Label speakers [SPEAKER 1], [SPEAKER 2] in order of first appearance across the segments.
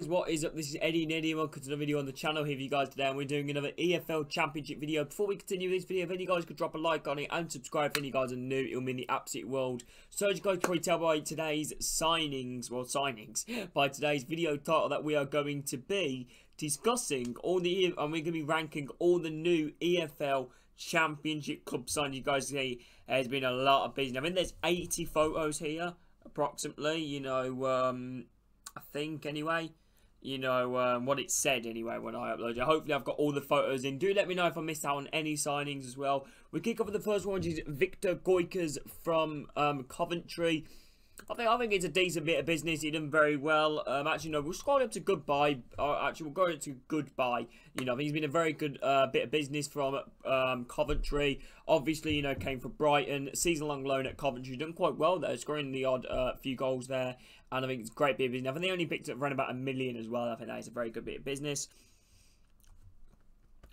[SPEAKER 1] What is up? This is Eddie and Eddie, and welcome to another video on the channel here for you guys today, and we're doing another EFL Championship video. Before we continue this video, if any of you guys could drop a like on it and subscribe if any of you guys are new, it'll mean the absolute world. So as you guys can probably tell by today's by today's video title, that we are going to be discussing all the, and we're going to be ranking all the new EFL Championship club signings. You guys see, there's been a lot of business. I mean, there's 80 photos here, approximately, you know, I think anyway. You know, what it said anyway when I upload it. Hopefully I've got all the photos in. Do let me know if I missed out on any signings as well. We kick off with the first one, which is Viktor Gyökeres from Coventry. I think it's a decent bit of business. He done very well. Actually, no, we'll scroll up to goodbye. Actually, we'll go into goodbye. You know, I think he's been a very good bit of business from Coventry. Obviously, you know, came from Brighton. Season-long loan at Coventry. Done quite well there, scoring the odd few goals there. And I think it's a great bit of business. I think they only picked up around about $1 million as well. I think that is a very good bit of business.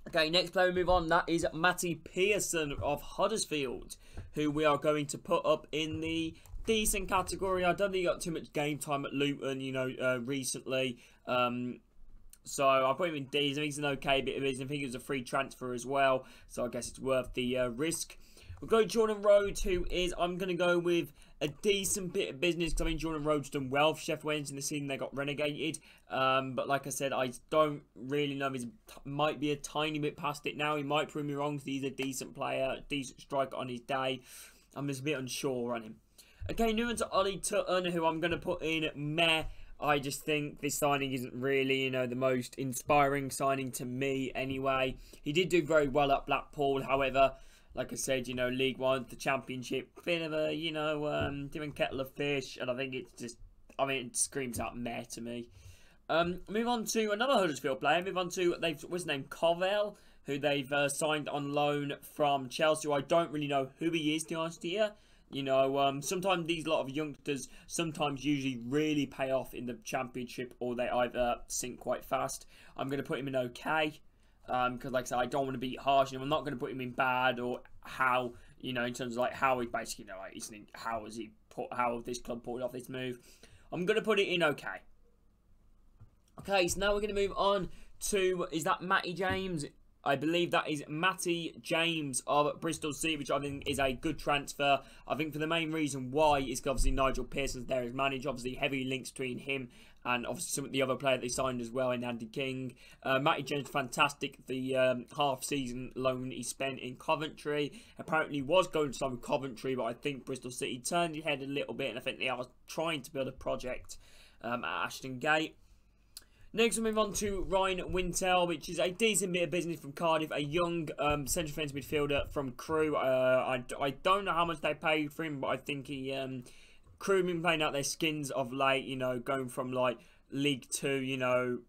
[SPEAKER 1] Okay, next player we move on. That is Matty Pearson of Huddersfield, who we are going to put up in the decent category. I don't think he got too much game time at Luton, you know, recently. So I put him in D's. I think it's an okay bit of business. I think it was a free transfer as well, so I guess it's worth the risk. We'll go Jordan Rhodes, who is, I'm going to go with a decent bit of business, because I mean Jordan Rhodes done well for Sheffield Wednesday in the season. They got relegated, but like I said, I don't really know if he might be a tiny bit past it now. He might prove me wrong, because he's a decent player, decent striker on his day. I'm just a bit unsure on him. Okay, new one to Ollie Tutton, who I'm going to put in meh. I just think this signing isn't really, you know, the most inspiring signing to me anyway. He did do very well at Blackpool, however, like I said, you know, League One, the Championship, bit of a, you know, different kettle of fish, and I think it's just, I mean, it screams out meh to me. Move on to another Huddersfield player. Move on to, what's his name, Covell, who they've signed on loan from Chelsea. I don't really know who he is, to be honest here. You know, sometimes these lot of youngsters usually really pay off in the Championship, or they either sink quite fast. I'm going to put him in okay. Because, like I said, I don't want to be harsh. I'm not going to put him in bad, or how, you know, in terms of like how he basically, you know, like, how this club pulled off this move. I'm going to put it in okay. Okay, so now we're going to move on to, is that Matty James? I believe that is Matty James of Bristol City, which I think is a good transfer. I think for the main reason why is because obviously Nigel Pearson's there as manager. Obviously, heavy links between him and obviously some of the other player they signed as well in Andy King. Matty James, fantastic. The half-season loan he spent in Coventry. Apparently was going to sign with Coventry, but I think Bristol City turned his head a little bit, and I think they are trying to build a project at Ashton Gate. Next, we'll move on to Ryan Wintel, which is a decent bit of business from Cardiff, a young central defence midfielder from Crewe. I don't know how much they paid for him, but I think Crewe have been playing out their skins of late, you know, going from like League Two, you know,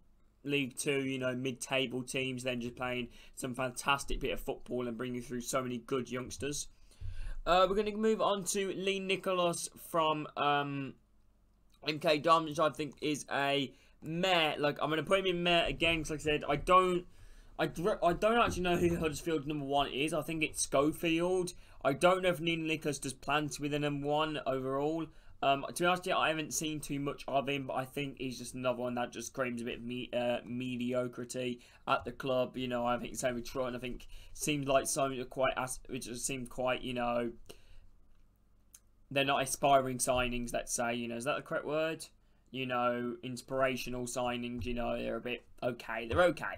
[SPEAKER 1] mid-table teams, then just playing some fantastic bit of football and bringing through so many good youngsters. We're going to move on to Lee Nicholas from MK Dons, which I think is a meh. Like, I'm going to put him in meh again, because like I said, I don't actually know who Huddersfield's number one is. I think it's Schofield. I don't know if Lee Nicholas does plan to be the number one overall. To be honest, I haven't seen too much of him, but I think he's just another one that just screams a bit of mediocrity at the club. You know, I think same with Troy, and I think seems like some which just seem quite, you know, they're not aspiring signings, let's say. You know, is that the correct word? You know, inspirational signings, you know, they're a bit okay. They're okay.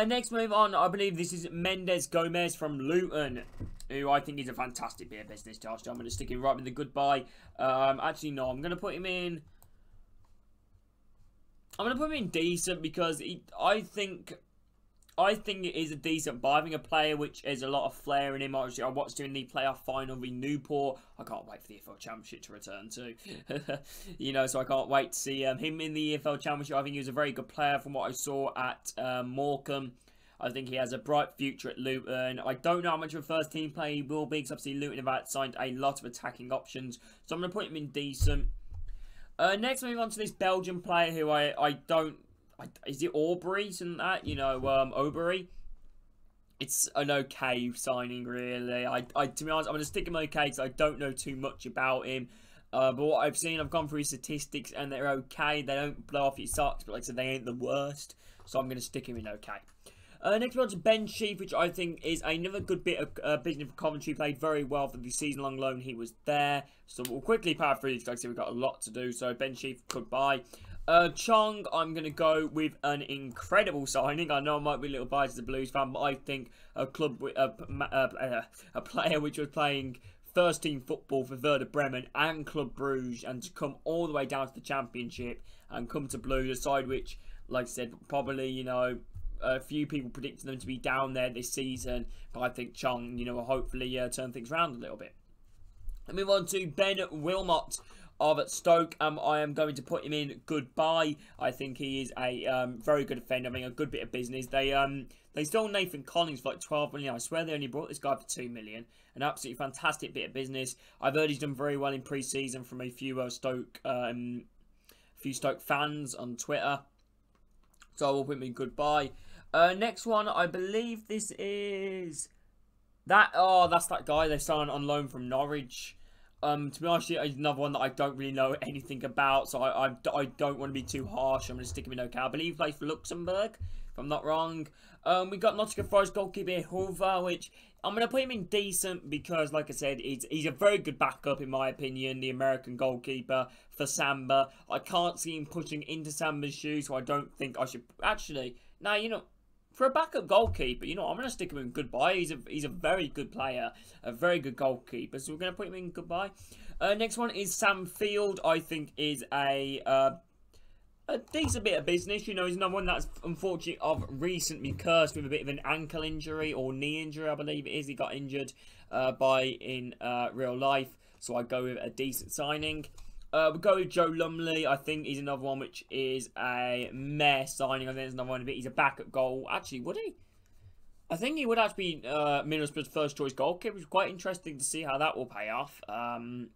[SPEAKER 1] Next move on, I believe this is Mendes Gomez from Luton, who I think is a fantastic bit of business, Josh. I'm going to stick him right with the goodbye. Actually, no, I'm going to put him in. I'm going to put him in decent, because I think it is a decent buy. I think a player which has a lot of flair in him. Obviously, I watched him in the playoff final with Newport. I can't wait for the EFL Championship to return too. You know, so I can't wait to see him in the EFL Championship. I think he was a very good player from what I saw at Morecambe. I think he has a bright future at Luton. I don't know how much of a first team player he will be, because obviously Luton have signed a lot of attacking options. So I'm going to put him in decent. Next, moving on to this Belgian player who I don't... is it Aubrey? Isn't that, you know, Aubrey? It's an okay signing, really. To be honest, I'm going to stick him okay, because I don't know too much about him. But what I've seen, I've gone through statistics and they're okay. They don't blow off your socks, but like I said, they ain't the worst. So I'm going to stick him in okay. Next one's Ben Sheaf, which I think is another good bit of business for Coventry. Played very well for the season-long loan he was there. So we'll quickly power through these. Like I said, we've got a lot to do. So Ben Sheaf, goodbye. Chong, I'm going to go with an incredible signing. I know I might be a little biased as a Blues fan, but I think a club, a player which was playing first team football for Werder Bremen and Club Bruges, and to come all the way down to the Championship and come to Blues, a side which, like I said, probably, you know, a few people predicting them to be down there this season, but I think Chong, you know, will hopefully turn things around a little bit. And move on to Ben Wilmot of Stoke. I am going to put him in goodbye. I think he is a very good defender, having a good bit of business. They stole Nathan Collins for like 12 million. I swear they only brought this guy for 2 million. An absolutely fantastic bit of business. I've heard he's done very well in pre-season from a few Stoke fans on Twitter. So I will put him in goodbye. Next one, I believe this is that. Oh, that's that guy they signed on loan from Norwich. To be honest, it's another one that I don't really know anything about, so I don't want to be too harsh. I'm going to stick him in okay. I believe he plays for Luxembourg, if I'm not wrong. We got Nottingham Forest goalkeeper Hoover, which I'm going to put him in decent because, like I said, he's a very good backup, in my opinion, the American goalkeeper for Samba. I can't see him pushing into Samba's shoes, so I don't think I should... Actually, now, you know... For a backup goalkeeper, you know, I'm going to stick him in goodbye. He's a very good player, a very good goalkeeper. So we're going to put him in goodbye. Next one is Sam Field. I think is a decent bit of business. You know, he's another one that's unfortunately recently cursed with a bit of an ankle injury or knee injury, I believe it is. He got injured in real life. So I go with a decent signing. We'll go with Joe Lumley. I think he's another one which is a meh signing. I think there's another one of it. He's a backup goal. Actually, would he? I think he would actually be Middlesbrough's first choice goalkeeper. It's quite interesting to see how that will pay off. I'm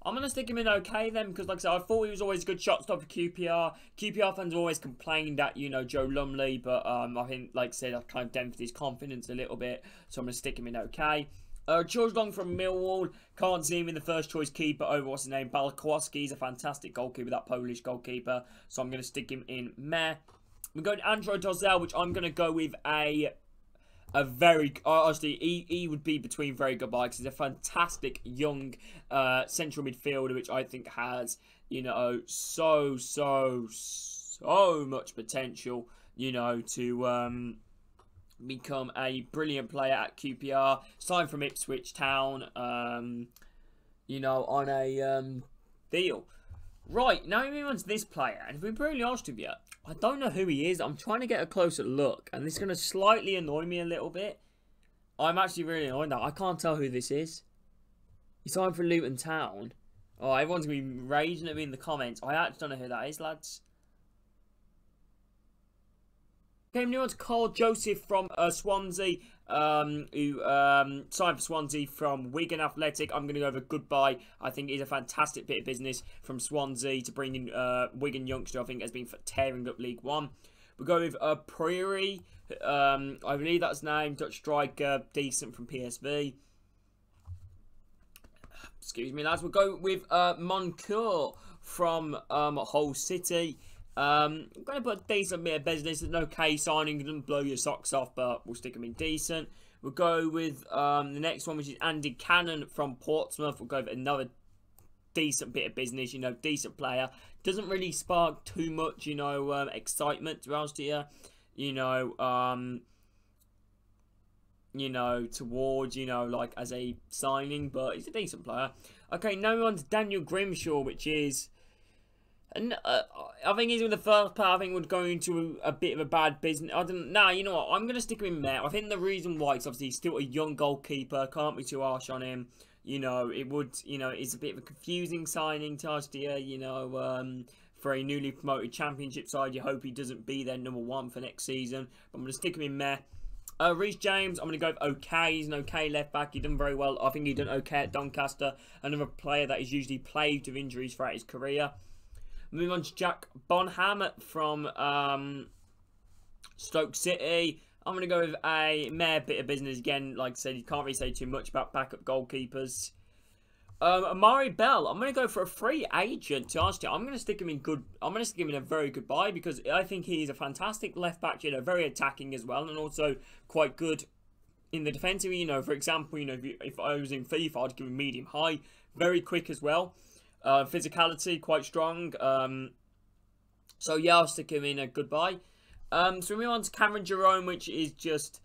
[SPEAKER 1] going to stick him in okay then, because like I said, I thought he was always a good shot stopper for QPR. QPR fans always complained that, you know, Joe Lumley, but I think, like I said, I've kind of dented his confidence a little bit, so I'm going to stick him in okay. George Long from Millwall. Can't see him in the first choice keeper over, what's his name, Balakowski. He's a fantastic goalkeeper, that Polish goalkeeper. So I'm going to stick him in meh. We're going to Android Dozel, which I'm going to go with a very... honestly, he would be between very good bikes. He's a fantastic young central midfielder, which I think has, you know, so much potential, you know, to... become a brilliant player at QPR. Signed from Ipswich Town, you know, on a deal. Right, now we move on to this player, and if we're brutally honest with you, I don't know who he is. I'm trying to get a closer look, and this is going to slightly annoy me a little bit. I'm actually really annoyed now. I can't tell who this is. He signed for Luton Town. Oh, everyone's going to be raging at me in the comments. I actually don't know who that is, lads. Came new on to Carl Joseph from Swansea, who signed for Swansea from Wigan Athletic. I'm going to go over goodbye. I think it's a fantastic bit of business from Swansea to bring in Wigan youngster. I think has been tearing up League One. We'll go with Priory. I believe that's his name. Dutch striker, decent from PSV. Excuse me, lads. We'll go with Moncur from Hull City. I'm going to put a decent bit of business. An okay signing. Doesn't blow your socks off, but we'll stick him in decent. We'll go with the next one, which is Andy Cannon from Portsmouth. We'll go with another decent bit of business. You know, decent player. Doesn't really spark too much, you know, excitement, to be honest with you. You know, towards, you know, like as a signing, but he's a decent player. Okay, now we're on to Daniel Grimshaw, which is... And I think he's in the first part. I think we're going to a bit of a bad business. I don't. Nah, you know what? I'm going to stick him in there. I think the reason why is obviously he's still a young goalkeeper. Can't be too harsh on him. You know, it would. You know, it's a bit of a confusing signing to us here. You know, for a newly promoted Championship side, you hope he doesn't be their #1 for next season. But I'm going to stick him in there. Reece James, I'm going to go with okay. He's an okay left back. He done very well. I think he done okay at Doncaster. Another player that is usually plagued with injuries throughout his career. Moving on to Jack Bonham from Stoke City. I'm going to go with a mere bit of business again. Like I said, you can't really say too much about backup goalkeepers. Amari Bell, I'm going to go for a free agent. To honest, I'm going to stick him in good. I'm going to stick him in a very good buy because I think he's a fantastic left back. You know, very attacking as well, and also quite good in the defensive. You know, for example, you know, if I was in FIFA, I'd give him medium high, very quick as well. Physicality quite strong. So yeah, I'll stick him in a good buy. So we move on to Cameron Jerome, which is just.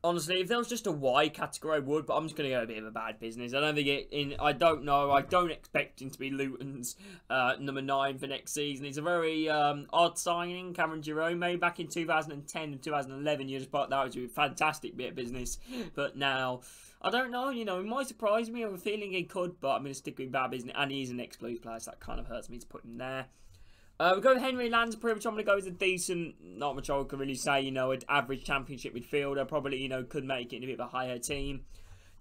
[SPEAKER 1] Honestly, if there was just a Y category, I would, but I'm just going to go a bit of a bad business. I don't think I don't know. I don't expect him to be Luton's number 9 for next season. It's a very odd signing. Cameron Jerome, maybe back in 2010 and 2011, you just thought that was a fantastic bit of business. But now, I don't know. You know, it might surprise me. I have a feeling he could, but I'm going to stick with bad business. And he's an ex-Blues player, so that kind of hurts me to put him there. We go with Henry Lansbury, which I'm going to go with a decent, not much I can really say, you know, an average championship midfielder. Probably, you know, could make it in a bit of a higher team.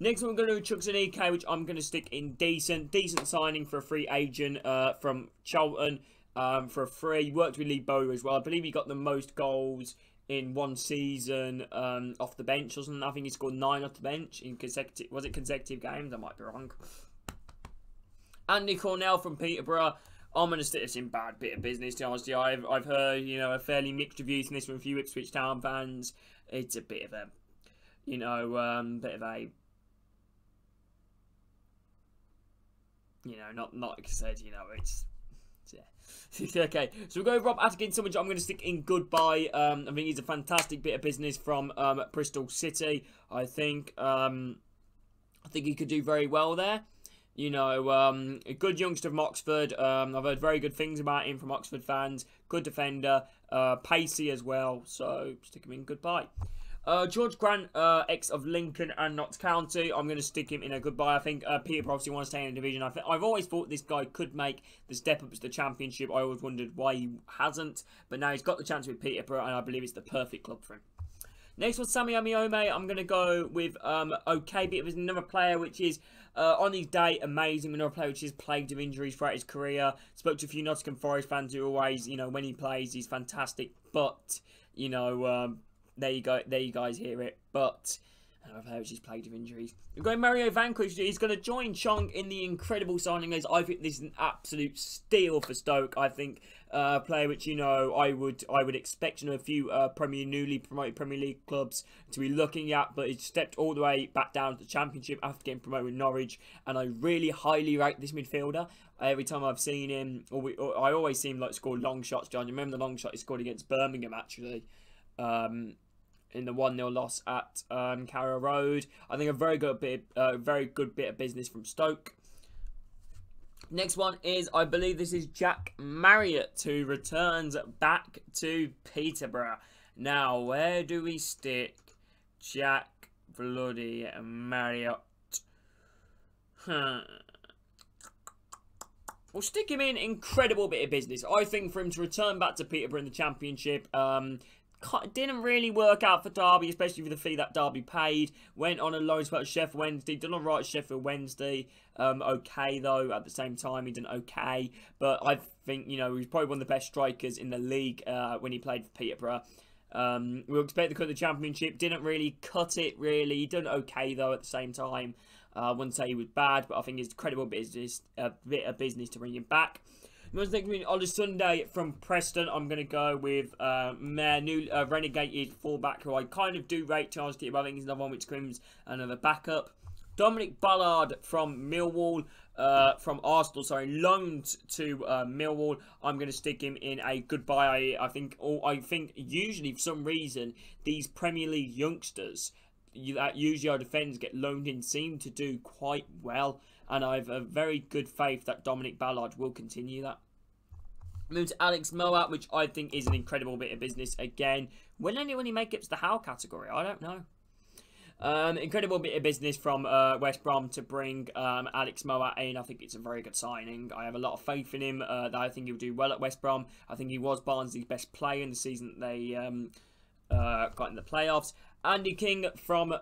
[SPEAKER 1] Next one, we're going to do Chukwuemeka, which I'm going to stick in decent. Decent signing for a free agent from Charlton for a free. Worked with Lee Bowyer as well. I believe he got the most goals in one season off the bench or something. I think he scored 9 off the bench in consecutive games? I might be wrong. Andy Cornell from Peterborough. I'm going to stick this in bad bit of business, to be honest. I've heard, you know, a fairly mixed reviews from this from a few Ipswich Town fans. It's a bit of a, you know, bit of a, you know, not like I said, you know, it's yeah. Okay, so we'll go with Rob Atkinson, which I'm going to stick in good buy. I think he's a fantastic bit of business from Bristol City. I think he could do very well there. You know, a good youngster from Oxford. I've heard very good things about him from Oxford fans. Good defender. Pacey as well. So, stick him in. Goodbye. George Grant, ex of Lincoln and Notts County. I'm going to stick him in a goodbye. I think Peterborough obviously want to stay in the division. I've always thought this guy could make the step up to the Championship. I always wondered why he hasn't. But now he's got the chance with Peterborough, and I believe it's the perfect club for him. Next one, Sammy Amiome. I'm going to go with OK, but it was another player which is, on his day, amazing. Another player which is plagued with injuries throughout his career. Spoke to a few Nottingham Forest fans who always, you know, when he plays, he's fantastic. But, you know, there you go. There you guys hear it. But another player which is plagued with injuries. We're going Mario Vanquish. He's going to join Chong in the incredible signing list. I think this is an absolute steal for Stoke. I think player which, you know, I would expect, you know, a few newly promoted Premier League clubs to be looking at, but he's stepped all the way back down to the Championship after getting promoted with Norwich, and I really highly rate this midfielder. Every time I've seen him, I always see him like score long shots. John, you remember the long shot he scored against Birmingham actually, in the 1-0 loss at Carrow Road. I think a very good bit of business from Stoke. Next one is, I believe this is Jack Marriott, who returns back to Peterborough. Now, where do we stick Jack bloody Marriott? We'll stick him in incredible bit of business. I think for him to return back to Peterborough in the Championship, didn't really work out for Derby, especially with the fee that Derby paid. Went on a loan spell at Sheffield Wednesday. Done all right at Sheffield Wednesday. Okay, though, at the same time, he did okay. But I think, you know, he was probably one of the best strikers in the league when he played for Peterborough. We expect to cut the Championship. Didn't really cut it, really. He done okay, though, at the same time. I wouldn't say he was bad, but I think it's credible business, a bit of business to bring him back. On a Sunday from Preston, I'm going to go with renegated fullback, who I kind of do rate to honestly, but I think he's another one which screams another backup. Dominic Ballard from Millwall, from Arsenal, sorry, loaned to Millwall. I'm going to stick him in a goodbye. I think usually for some reason these Premier League youngsters that usually our defenders get loaned in seem to do quite well. And I have a very good faith that Dominic Ballard will continue that. Move to Alex Mowatt, which I think is an incredible bit of business again. Will anyone make it to the How category? I don't know. Incredible bit of business from West Brom to bring Alex Mowatt in. I think it's a very good signing. I have a lot of faith in him. That I think he'll do well at West Brom. I think he was Barnsley's best player in the season that they got in the playoffs. Andy King from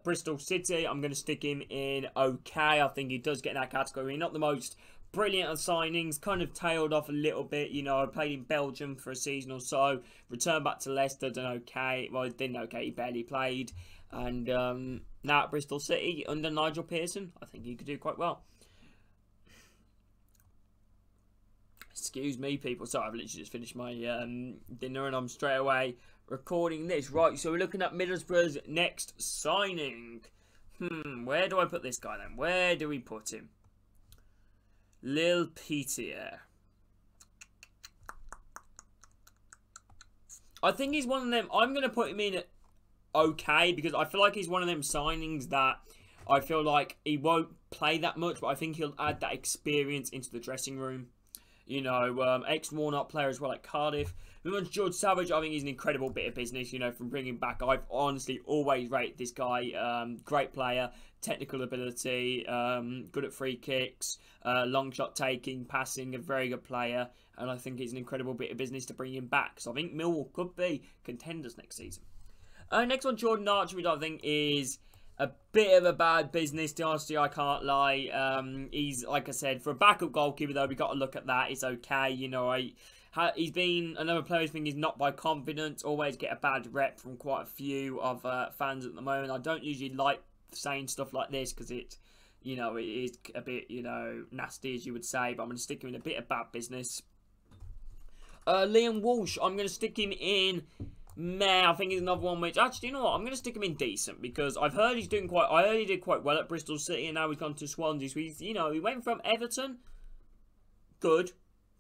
[SPEAKER 1] Bristol City. I'm going to stick him in okay. I think he does get in that category. Not the most brilliant at signings, kind of tailed off a little bit. You know, I played in Belgium for a season or so, returned back to Leicester, done okay. Well, didn't okay, he barely played. And now at Bristol City, under Nigel Pearson, I think he could do quite well. Excuse me, people. Sorry, I've literally just finished my dinner and I'm straight away recording this. Right, so we're looking at Middlesbrough's next signing. Where do I put this guy then? Where do we put him? Lil Peter. I think he's one of them. I'm going to put him in okay because I feel like he's one of them signings that I feel like he won't play that much, but I think he'll add that experience into the dressing room. You know, ex-Warnock player as well at Cardiff. Moving on to George Savage, I think he's an incredible bit of business, you know, from bringing back. I've honestly always rated this guy. Great player, technical ability, good at free kicks, long shot taking, passing, a very good player. And I think it's an incredible bit of business to bring him back. So I think Millwall could be contenders next season. Next one, Jordan Archer, which I think is a bit of a bad business, to honestly, I can't lie. He's, like I said, for a backup goalkeeper, though, we got to look at that. It's okay, you know. He's been another player who think he's not by confidence. Always get a bad rep from quite a few of fans at the moment. I don't usually like saying stuff like this because it, you know, it is a bit, you know, nasty, as you would say. But I'm going to stick him in a bit of bad business. Liam Walsh, I'm going to stick him in meh. I think he's another one which, actually, you know what, I'm going to stick him in decent because I've heard he's doing quite, I heard he did quite well at Bristol City and now he's gone to Swansea. So he's, you know, he went from Everton, good,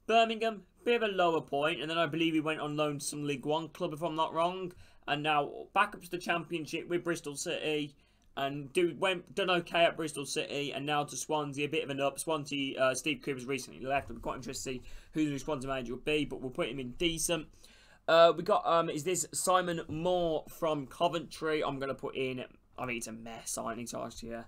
[SPEAKER 1] Birmingham, bit of a lower point, and then I believe he went on loan to some League One club if I'm not wrong, and now back up to the Championship with Bristol City, and done okay at Bristol City, and now to Swansea, a bit of an up. Swansea, Steve Cooper's recently left. I'm quite interested to see who the new Swansea manager will be, but we'll put him in decent. We got, is this Simon Moore from Coventry? I'm going to put in, I think it's a meh signing last year.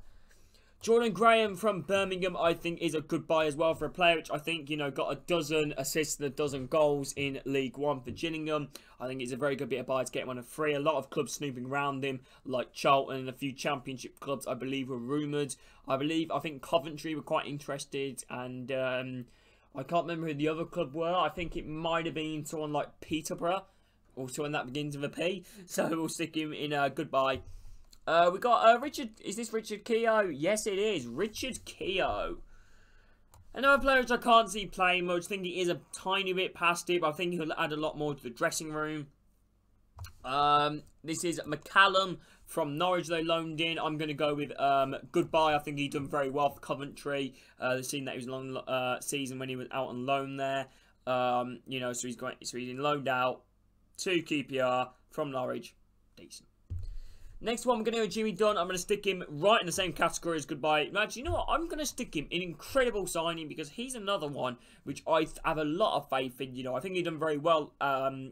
[SPEAKER 1] Jordan Graham from Birmingham, I think, is a good buy as well for a player which I think, you know, got a dozen assists and a dozen goals in League One for Gillingham. I think it's a very good bit of buy to get him on a free. A lot of clubs snooping around him, like Charlton and a few Championship clubs, I believe, were rumoured. I think Coventry were quite interested, and I can't remember who the other club were. I think it might have been someone like Peterborough, or someone that begins with a P. So we'll stick him in a goodbye. We got Richard. Is this Richard Keogh? Yes, it is. Richard Keogh. Another player which I can't see playing much. I think he is a tiny bit past it, but I think he'll add a lot more to the dressing room. This is McCallum from Norwich. They loaned in. I'm going to go with goodbye. I think he's done very well for Coventry. They've seen that he was a long season when he was out on loan there. You know, so he's been loaned out to QPR from Norwich. Decent. Next one, I'm going to go Jimmy Dunn. I'm going to stick him right in the same category as goodbye. Actually, you know what? I'm going to stick him in incredible signing because he's another one which I have a lot of faith in. You know, I think he's done very well,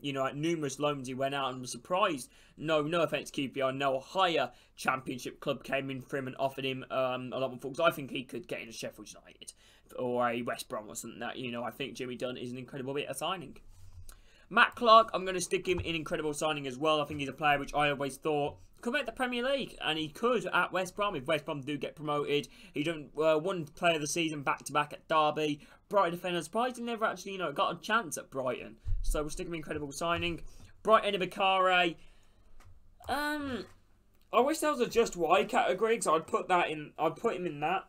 [SPEAKER 1] you know, at numerous loans he went out and was surprised. No offense, QPR. No higher Championship club came in for him and offered him a lot more focus. I think he could get into Sheffield United or a West Brom or something like that. You know, I think Jimmy Dunn is an incredible bit of signing. Matt Clark, I'm going to stick him in incredible signing as well. I think he's a player which I always thought could make the Premier League, and he could at West Brom if West Brom do get promoted. He done one player of the season back-to-back at Derby. Brighton defender, surprised he never actually, you know, got a chance at Brighton. So we'll stick him in incredible signing. Brighton Bakare. I wish there was a just why category, so I'd put that in. I'd put him in that.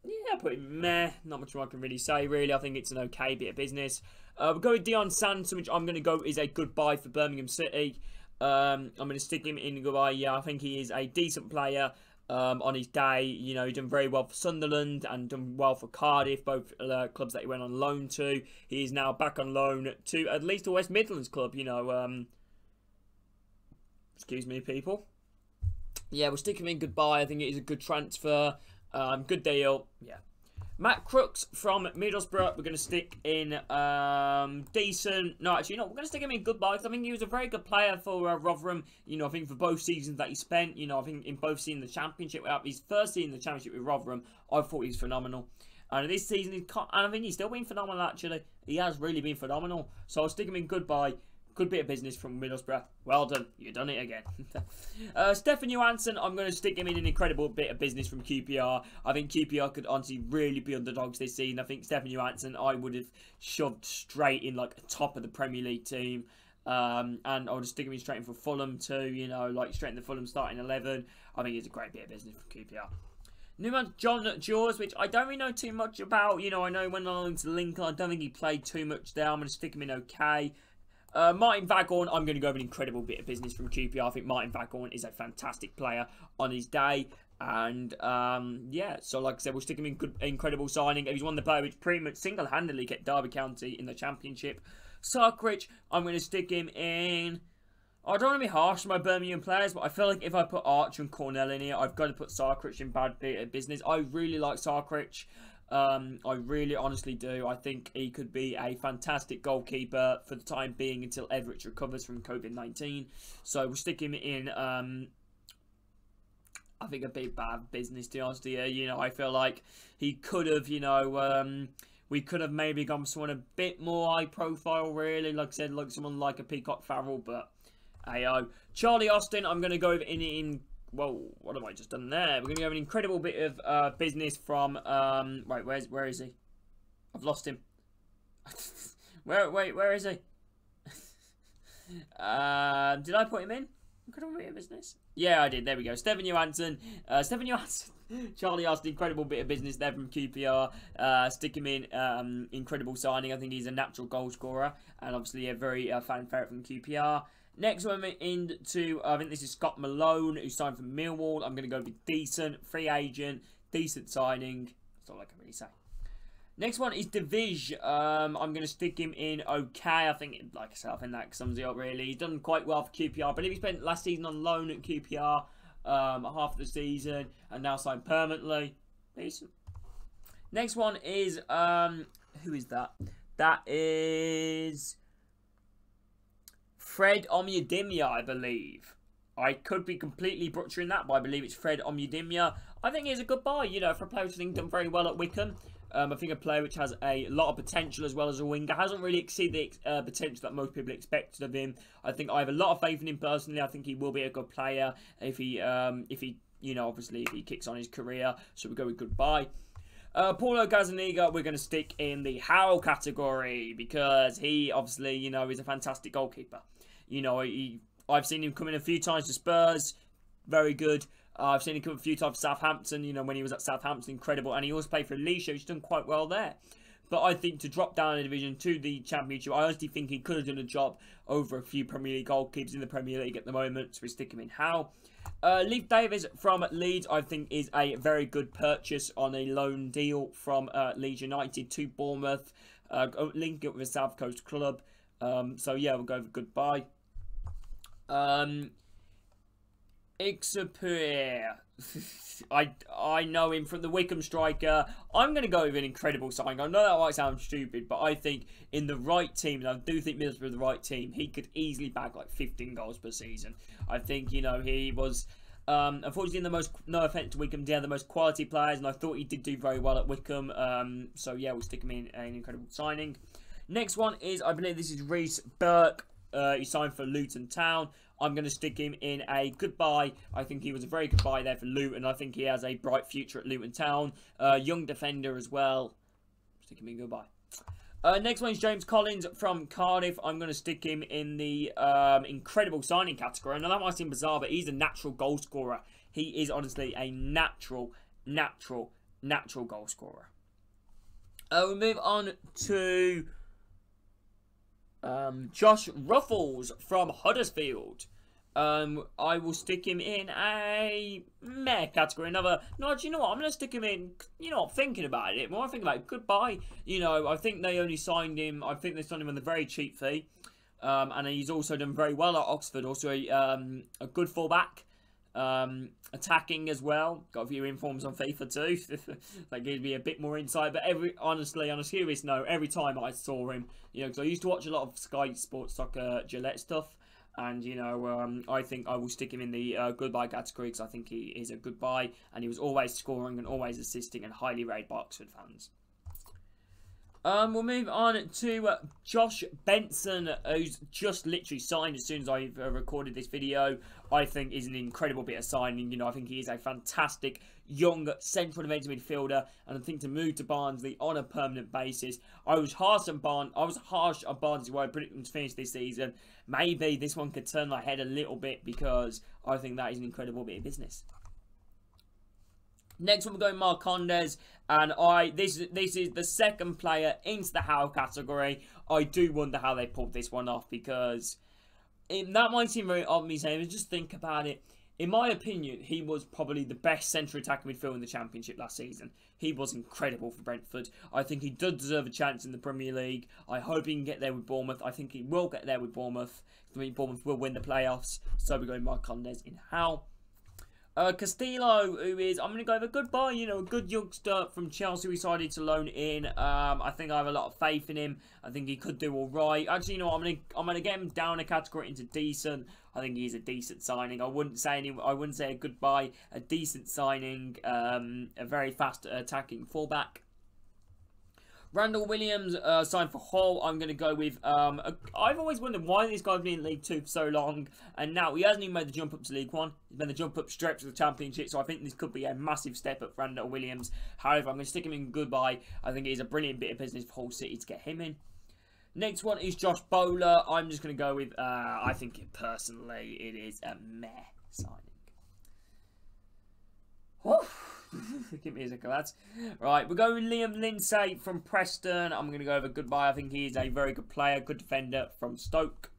[SPEAKER 1] Yeah, I'll put him meh. Not much more I can really say, really. I think it's an okay bit of business. We'll go with Dion Sanson, which I'm going to go is a good buy for Birmingham City. I'm going to stick him in goodbye. Yeah, I think he is a decent player on his day. You know, he done very well for Sunderland and done well for Cardiff, both clubs that he went on loan to. He is now back on loan to at least a West Midlands club, you know. Excuse me, people. Yeah, we'll stick him in goodbye. I think it is a good transfer. Good deal. Yeah. Matt Crooks from Middlesbrough, we're going to stick in decent. No, actually, no, we're going to stick him in goodbye. I think he was a very good player for Rotherham. You know, I think for both seasons that he spent, you know, I think in both seasons the Championship, his first season in the Championship with Rotherham, I thought he was phenomenal. And this season, and I think he's still been phenomenal, actually. He has really been phenomenal. So I'll stick him in goodbye. Good bit of business from Middlesbrough. Well done. You've done it again. Stefan Johansson, I'm going to stick him in an incredible bit of business from QPR. I think QPR could honestly really be underdogs this season. I think Stefan Johansson, I would have shoved straight in like a top of the Premier League team. And I would stick him straight in for Fulham too, you know, like straight in the Fulham starting 11. I think he's a great bit of business from QPR. New one, John Jaws, which I don't really know too much about. You know, I know he went along to Lincoln. I don't think he played too much there. I'm going to stick him in okay. Martin Vaghorn, I'm going to go with an incredible bit of business from QPR. I think Martin Vaghorn is a fantastic player on his day. And, yeah, so like I said, we'll stick him in incredible signing. He's one of the players which pretty much single-handedly kept Derby County in the Championship. Sarkrich, I'm going to stick him in... I don't want to be harsh to my Birmingham players, but I feel like if I put Archer and Cornell in here, I've got to put Sarkrich in bad bit of business. I really like Sarkrich. I really honestly do. I think he could be a fantastic goalkeeper for the time being until Everett recovers from COVID-19. So we'll stick him in, I think a bit bad business, to be honest with you. You know, I feel like he could have, you know, we could have maybe gone for someone a bit more high profile, really. Like I said, like someone like a Peacock Farrell, but ayo. Charlie Austin, I'm going to go in well, what have I just done there? We're going to have an incredible bit of business from, wait, where is he? I've lost him. Where is he? Did I put him in? Incredible bit of business? Yeah, I did. There we go. Stefan Johansson. Charlie Austin, incredible bit of business there from QPR. Stick him in. Incredible signing. I think he's a natural goal scorer. And obviously a very fan favourite from QPR. Next one into, I think this is Scott Malone, who signed for Millwall. I'm going to go with decent, free agent, decent signing. That's all I can really say. Next one is Divish. I'm going to stick him in okay. I think, like I said, I think that sums it up really. He's done quite well for QPR. I believe he spent last season on loan at QPR, half of the season, and now signed permanently. Decent. Next one is, who is that? That is Fred Omyadimia, I believe. I could be completely butchering that, but I believe it's Fred Omyadimia. I think he's a good buy, you know, for a player who's done very well at Wycombe. I think a player which has a lot of potential as well as a winger. Hasn't really exceeded the potential that most people expected of him. I think I have a lot of faith in him personally. I think he will be a good player if he you know, obviously if he kicks on his career. So we go with goodbye. Paulo Gazzaniga, we're going to stick in the how category because he obviously, you know, is a fantastic goalkeeper. You know, I've seen him come in a few times to Spurs, very good. I've seen him come a few times to Southampton, you know, when he was at Southampton, incredible. And he also played for Alicia, who's done quite well there. But I think to drop down a division to the Championship, I honestly think he could have done a job over a few Premier League goalkeepers in the Premier League at the moment. So we stick him in how. Leif Davis from Leeds, I think, is a very good purchase on a loan deal from Leeds United to Bournemouth. Link it with a South Coast club. So yeah, we'll go for goodbye. Ixapur. I know him from the Wycombe striker. I'm going to go with an incredible signing. I know that might sound stupid, but I think in the right team, and I do think Middlesbrough is the right team, he could easily bag like 15 goals per season. I think, you know, he was, unfortunately, no offence to Wycombe, they're the most quality players, and I thought he did do very well at Wycombe. So yeah, we'll stick him in an incredible signing. Next one is, I believe this is Reece Burke. He signed for Luton Town. I'm going to stick him in a goodbye. I think he was a very good buy there for Luton. I think he has a bright future at Luton Town. Young defender as well. Stick him in goodbye. Next one is James Collins from Cardiff. I'm going to stick him in the incredible signing category. Now that might seem bizarre, but he's a natural goal scorer. He is honestly a natural goal scorer. We'll move on to Josh Ruffles from Huddersfield. I will stick him in a meh category. No, do you know what? I'm going to stick him in, you know, thinking about it. More I think about it, goodbye. You know, I think they only signed him, I think they signed him on a very cheap fee. And he's also done very well at Oxford. Also a good fullback. Attacking as well. Got a few informs on FIFA too. That gives me a bit more insight. But honestly, on a serious note, every time I saw him, you know, because I used to watch a lot of Sky Sports Soccer Gillette stuff. And, you know, I think I will stick him in the goodbye category because I think he is a good buy. And he was always scoring and always assisting and highly rated by Oxford fans. We'll move on to Josh Benson, who's just literally signed as soon as I've recorded this video. I think is an incredible bit of signing. You know, I think he is a fantastic young central defensive midfielder, and I think to move to Barnsley on a permanent basis. I was harsh on Barnsley where I predicted them to finish this season. Maybe this one could turn my head a little bit because I think that is an incredible bit of business. Next one, we're going Marcondes, and this is the second player into the How category. I do wonder how they pulled this one off, because that might seem very odd me saying, but just think about it. In my opinion, he was probably the best central attacking midfielder in the Championship last season. He was incredible for Brentford. I think he does deserve a chance in the Premier League. I hope he can get there with Bournemouth. I think he will get there with Bournemouth. I mean, Bournemouth will win the playoffs. So we're going Marcondes in How. Castillo, who is, I'm going to go over goodbye, you know, a good youngster from Chelsea we decided to loan in. I think I have a lot of faith in him. I think he could do all right. Actually, you know, I'm going to get him down a category into decent. I think he's a decent signing. I wouldn't say a goodbye. A decent signing. A very fast attacking fullback. Randall Williams signed for Hull. I'm going to go with... I've always wondered why this guy's been in League 2 for so long. And now he hasn't even made the jump up to League 1. He's made the jump up straight to the Championship. So I think this could be a massive step up for Randall Williams. However, I'm going to stick him in goodbye. I think it is a brilliant bit of business for Hull City to get him in. Next one is Josh Bowler. I'm just going to go with... I think personally it is a meh signing. Whew. Give me a second, lads. Right, we're going with Liam Lindsay from Preston. I'm going to go over goodbye. I think he is a very good player, good defender from Stoke.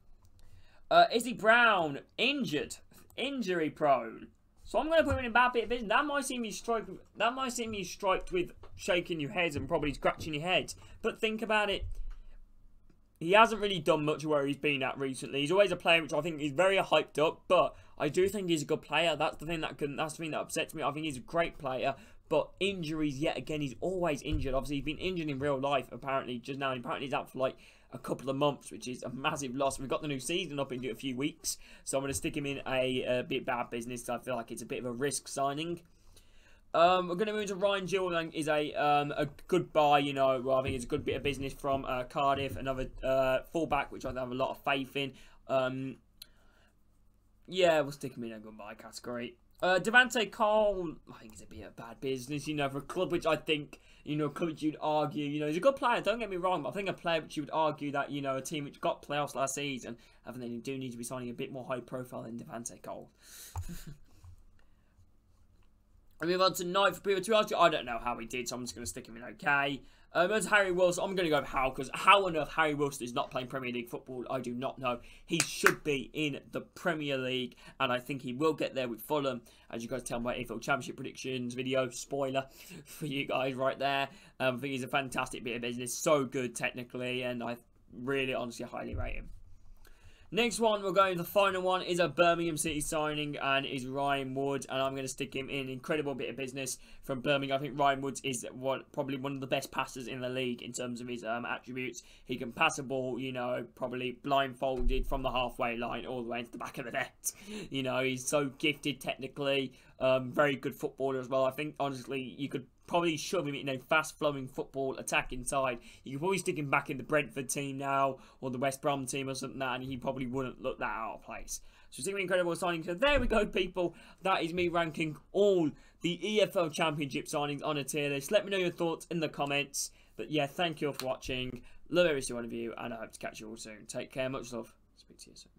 [SPEAKER 1] Izzy Brown, injured, injury prone. So I'm going to put him in a bad bit of business. That might see me striped with shaking your head and probably scratching your head. But think about it. He hasn't really done much where he's been at recently. He's always a player which I think is very hyped up, but I do think he's a good player. That's the thing that upsets me. I think he's a great player, but injuries yet again. He's always injured. Obviously, he's been injured in real life. Apparently, just now. Apparently, he's out for like a couple of months, which is a massive loss. We've got the new season up in a few weeks, so I'm going to stick him in a bit bad business. I feel like it's a bit of a risk signing. We're going to move to Ryan Gill. I think is a good buy, you know. Well, I think it's a good bit of business from Cardiff. Another fullback, which I have a lot of faith in. Yeah, we'll stick him in a good buy category. Devante Cole, I think it's a bit of bad business, you know, for a club which I think, you know, club you'd argue, you know, he's a good player, don't get me wrong, but I think a player which you would argue that, you know, a team which got playoffs last season, I think they do need to be signing a bit more high profile than Devante Cole. I move on to Knight for people to ask you. I don't know how he did, so I'm just going to stick him in okay. As Harry Wilson, I'm going to go with how, because how on earth Harry Wilson is not playing Premier League football, I do not know. He should be in the Premier League, and I think he will get there with Fulham. As you guys tell my AFL Championship predictions video, spoiler for you guys right there. I think he's a fantastic bit of business, so good technically, and I really, honestly, highly rate him. Next one, we're going to the final one, is a Birmingham City signing, and is Ryan Woods, and I'm going to stick him in. Incredible bit of business from Birmingham. I think Ryan Woods is probably one of the best passers in the league in terms of his attributes. He can pass a ball, you know, probably blindfolded from the halfway line all the way into the back of the net. You know, he's so gifted technically, very good footballer as well. I think, honestly, you could probably shove him in a fast-flowing football attacking side. You could probably stick him back in the Brentford team now, or the West Brom team or something like that, and he probably wouldn't look that out of place. So it's an incredible signing. So there we go, people. That is me ranking all the EFL Championship signings on a tier list. Let me know your thoughts in the comments. But yeah, thank you all for watching. Love every single one of you, and I hope to catch you all soon. Take care. Much love. Speak to you soon.